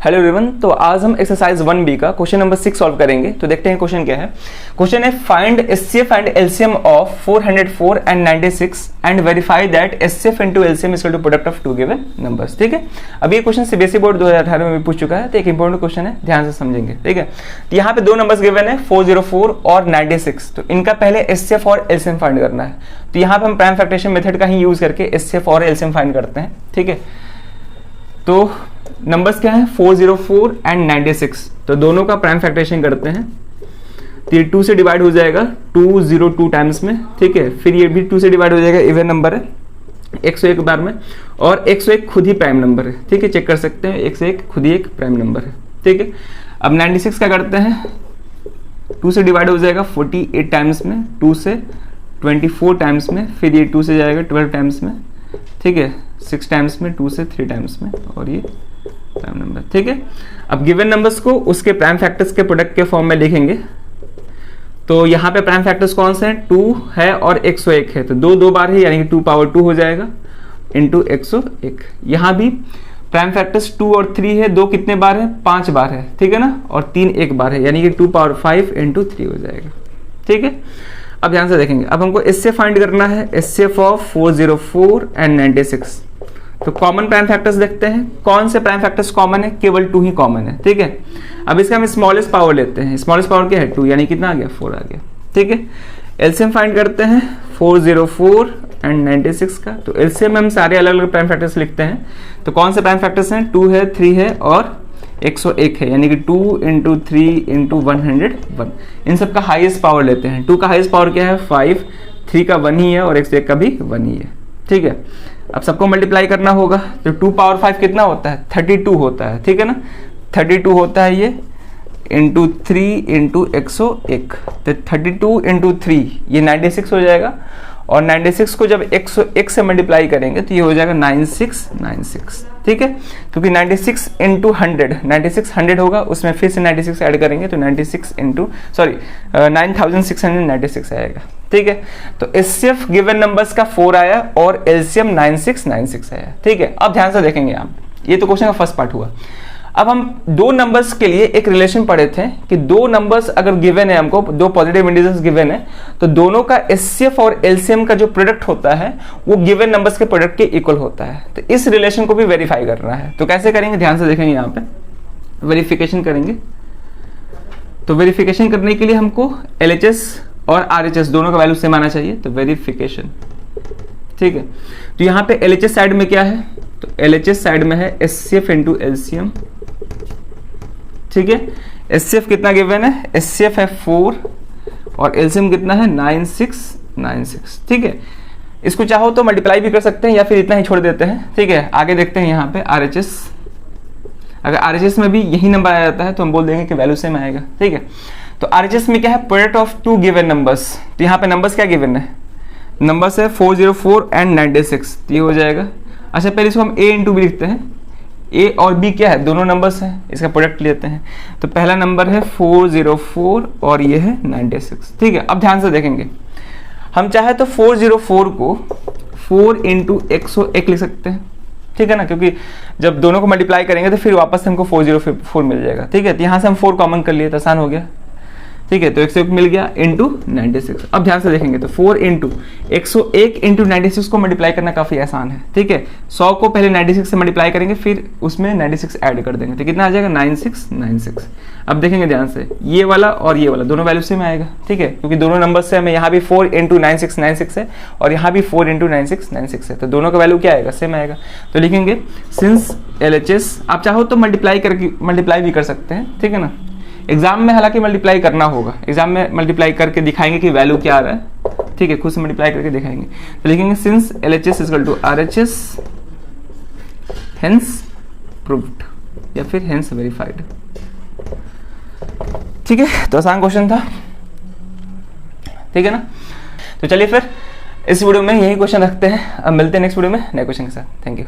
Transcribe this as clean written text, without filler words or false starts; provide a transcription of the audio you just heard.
Hello everyone, तो आज हम एक्सरसाइज 1B का क्वेश्चन नंबर 6 सॉल्व करेंगे। तो देखते हैं क्वेश्चन क्या है। क्वेश्चन है find HCF and LCM of 404 and 96 and verify that HCF into LCM is equal to product of two given numbers. ठीक है, अब ये क्वेश्चन सीबीएसई बोर्ड 2018 में भी पूछ चुका है, तो एक इंपॉर्टेंट क्वेश्चन है, ध्यान से समझेंगे। ठीक है, तो यहाँ पे दो नंबर्स गिवन है 404 और 96। तो इनका पहले एचसीएफ और एलसीएम फाइंड करना है। तो यहाँ पे हम प्राइम फैक्टराइजेशन मेथड का ही यूज करके एचसीएफ और एलसीएम फाइंड करते हैं। ठीक है, तो नंबर्स क्या है 404 एंड 96। तो दोनों का प्राइम फैक्टराइजेशन करते हैं। तो ये 2 से डिवाइड हो जाएगा 202 टाइम्स में। ठीक है, फिर ये भी 2 से डिवाइड हो जाएगा, इवन नंबर है 101 बार में, और 101 खुद ही प्राइम नंबर है। ठीक है, चेक कर सकते हैं 101 खुद ही एक प्राइम नंबर है। ठीक है, अब 96 का करते हैं। 2 से डिवाइड हो जाएगा 48 टाइम्स में, 2 से 24 टाइम्स में, फिर ये 2 से जाएगा 12 टाइम्स में। ठीक है, 6 टाइम्स में, 2 से 3 टाइम्स में, और ये प्राइम नंबर। ठीक है, अब गिवन नंबर्स को उसके प्राइम फैक्टर्स के प्रोडक्ट के फॉर्म में लिखेंगे। तो यहाँ पे प्राइम फैक्टर्स कौन से हैं, 2 है और 101 है, तो दो बार है, यानी कि 2 पावर 2 हो जाएगा इंटू 101। यहाँ भी प्राइम फैक्टर्स 2 और 3 है, 2 कितने बार है, 5 बार है। ठीक है ना, और 3 एक बार है, यानी कि 2 पावर 5 इंटू 3 हो जाएगा। ठीक है, अब ध्यान से देखेंगे। अब हमको एचसीएफ फाइंड करना है, एचसीएफ ऑफ 404 एंड 96। तो कॉमन प्राइम फैक्टर्स देखते हैं, कौन से प्राइम फैक्टर्स कॉमन है, केवल 2 ही कॉमन है। ठीक है, अब इसका हम स्मॉलेस्ट पावर लेते हैं। स्मॉलेस्ट पावर क्या है, 2, यानी कितना आ गया, 4 आ गया। ठीक है, एलसीएम फाइंड करते हैं 404 एंड 96 का। तो एलसीएम में हम सारे अलग अलग प्राइम फैक्टर्स लिखते हैं। तो कौन से प्राइम फैक्टर्स हैं, 2 है, 3 है और 101 है, यानी कि 2 इंटू 3 इंटू 101। इन सब का हाईएस्ट पावर लेते हैं। 2 का हाईएस्ट पावर क्या है, 5, 3 का 1 ही है और 101 का भी 1 ही है। ठीक है, अब सबको मल्टीप्लाई करना होगा। तो 2 पावर 5 कितना होता है, 32 होता है। ठीक है ना, 32 होता है ये, इंटू 3 इंटू 101। तो 32 इंटू 3 ये 96 हो जाएगा, और 96 को जब 101 से मल्टीप्लाई करेंगे तो ये हो जाएगा 9696। ठीक है, क्योंकि 96 इंटू 100, 96 होगा, उसमें फिर से 96 ऐड करेंगे तो 969696 आएगा। ठीक है, तो एचसीएफ गिवन नंबर्स का 4 आया और एलसीएम 9696 आया। ठीक है, अब ध्यान से देखेंगे आप, ये तो क्वेश्चन का फर्स्ट पार्ट हुआ। अब हम दो नंबर्स के लिए एक रिलेशन पढ़े थे कि दो नंबर्स अगर गिवन है, हमको दो पॉजिटिव इंटीजर्स गिवन है, तो दोनों का एचसीएफ और एलसीएम का जो प्रोडक्ट होता है वो गिवन नंबर्स के प्रोडक्ट के इक्वल होता है। तो इस रिलेशन को भी वेरीफाई करना है। तो कैसे करेंगे, ध्यान से देखेंगे, यहाँ पे वेरिफिकेशन करेंगे। तो वेरिफिकेशन करने के लिए हमको एलएचएस और आरएचएस दोनों का वैल्यू सेम आना चाहिए। तो वेरिफिकेशन, ठीक है, तो यहाँ पे एलएचएस साइड में क्या है, तो एलएचएस साइड में है एचसीएफ इंटू एलसीएम। ठीक है, एचसीएफ कितना गिवन है, एचसीएफ है 4 और एलसीएम कितना है 9696। ठीक है, इसको चाहो तो मल्टीप्लाई भी कर सकते हैं या फिर इतना ही छोड़ देते हैं। ठीक है, आगे देखते हैं यहाँ पे आरएचएस। अगर आरएचएस में भी यही नंबर आ जाता है तो हम बोल देंगे कि वैल्यू सेम आएगा। ठीक है, तो आरएचएस में क्या है, प्रोडक्ट ऑफ 2 गिवन नंबर्स। तो यहाँ पे नंबर्स क्या गिवन है, नंबर्स है 404 एंड 96। ये हो जाएगा। अच्छा, पहले इसको हम a इंटू बी लिखते हैं। a और b क्या है, दोनों नंबर्स हैं, इसका प्रोडक्ट लेते हैं। तो पहला नंबर है 404 और ये है 96। ठीक है, अब ध्यान से देखेंगे, हम चाहे तो 404 को 4 इंटू 101 लिख सकते हैं। ठीक है ना, क्योंकि जब दोनों को मल्टीप्लाई करेंगे तो फिर वापस से हमको 404 मिल जाएगा। ठीक है, तो यहाँ से हम 4 कॉमन कर लिए तो आसान हो गया। ठीक है, तो 101 मिल गया इंटू 96। अब ध्यान से देखेंगे, तो 4 इंटू 101 इंटू 96 को मल्टीप्लाई करना काफी आसान है। ठीक है, 100 को पहले 96 से मल्टीप्लाई करेंगे, फिर उसमें 96 ऐड कर देंगे, तो कितना आ जाएगा 9696। अब देखेंगे ध्यान से, ये वाला और ये वाला दोनों वैल्यू सेम आएगा। ठीक है, क्योंकि दोनों नंबर से हमें यहाँ भी 4 इंटू 9696 है और यहाँ भी 4 इंटू 9696 है, तो दोनों का वैल्यू क्या आएगा, सेम आएगा। तो लिखेंगे सिंस एलएचएस, आप चाहो तो मल्टीप्लाई भी कर सकते हैं। ठीक है ना, एग्जाम में हालांकि मल्टीप्लाई करना होगा, एग्जाम में मल्टीप्लाई करके दिखाएंगे कि वैल्यू क्या आ रहा है। ठीक है, खुद से मल्टीप्लाई करके दिखाएंगे। तो लिखेंगे since LHS is equal to RHS hence proved या फिर हेंस वेरीफाइड। ठीक है, तो आसान क्वेश्चन था। ठीक है ना, तो चलिए फिर इस वीडियो में यही क्वेश्चन रखते हैं। अब मिलते हैं नेक्स्ट वीडियो में नए क्वेश्चन के साथ। Thank you.